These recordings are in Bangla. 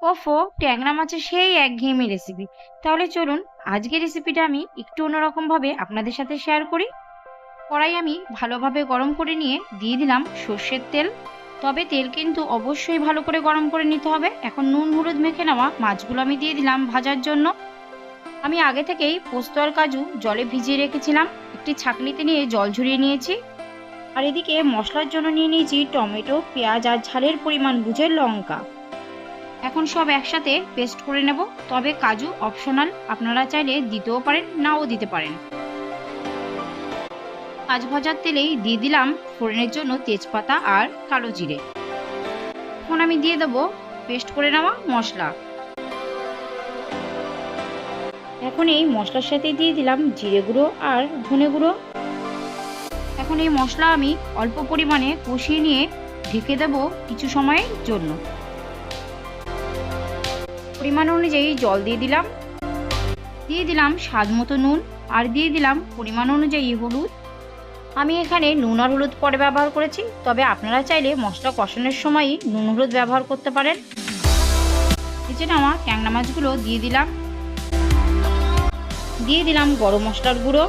ওফো, ট্যাংরা মাছের সেই একঘেয়েমি রেসিপি। তাহলে চলুন আজকের রেসিপিটা আমি একটু অন্যরকমভাবে আপনাদের সাথে শেয়ার করি। কড়াই আমি ভালোভাবে গরম করে নিয়ে দিয়ে দিলাম সর্ষের তেল। তবে তেল কিন্তু অবশ্যই ভালো করে গরম করে নিতে হবে। এখন নুন হলুদ মেখে নেওয়া মাছগুলো আমি দিয়ে দিলাম ভাজার জন্য। আমি আগে থেকেই পোস্ত আর কাজু জলে ভিজিয়ে রেখেছিলাম, একটি ছাঁকনিতে নিয়ে জল ঝরিয়ে নিয়েছি। আর এদিকে মশলার জন্য নিয়ে নিয়েছি টমেটো, পেঁয়াজ আর ঝালের পরিমাণ বুঝে লঙ্কা। এখন সব একসাথে পেস্ট করে নেব। তবে কাজু অপশনাল, আপনারা চাইলে দিতেও পারেন, নাও দিতে পারেন। মাছ ভাজার তেলেই দিয়ে দিলাম ফোড়নের জন্য তেজপাতা আর কালো জিরে। এখন আমি দিয়ে দেবো পেস্ট করে নেওয়া মশলা। এখন এই মশলার সাথে দিয়ে দিলাম জিরে গুঁড়ো আর ধনে গুঁড়ো। এখন এই মশলা আমি অল্প পরিমাণে কষিয়ে নিয়ে ঢেকে দেব কিছু সময়ের জন্য। পরিমাণ অনুযায়ী জল দিয়ে দিলাম স্বাদ মতো নুন, আর দিয়ে দিলাম পরিমাণ অনুযায়ী হলুদ। আমি এখানে নুন আর হলুদ পরে ব্যবহার করেছি, তবে আপনারা চাইলে মশলা কষানোর সময়ই নুন হলুদ ব্যবহার করতে পারেন। ভেজে নেওয়া ট্যাংরা মাছগুলো দিয়ে দিলাম গরম মশলার গুঁড়ো।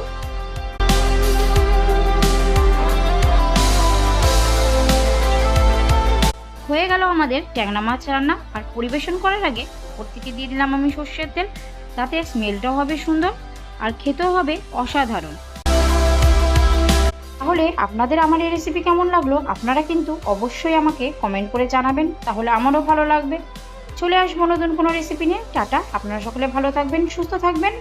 হয়ে গেল আমাদের ট্যাংরা মাছ রান্না। আর পরিবেশন করার আগে ওপর থেকে দিয়ে দিলাম আমি সর্ষের তেল, তাতে স্মেলটাও হবে সুন্দর আর খেতেও হবে অসাধারণ। তাহলে আপনাদের আমার এই রেসিপি কেমন লাগলো আপনারা কিন্তু অবশ্যই আমাকে কমেন্ট করে জানাবেন, তাহলে আমারও ভালো লাগবে। চলে আসবো নতুন কোনো রেসিপি নিয়ে। টাটা, আপনারা সকলে ভালো থাকবেন, সুস্থ থাকবেন।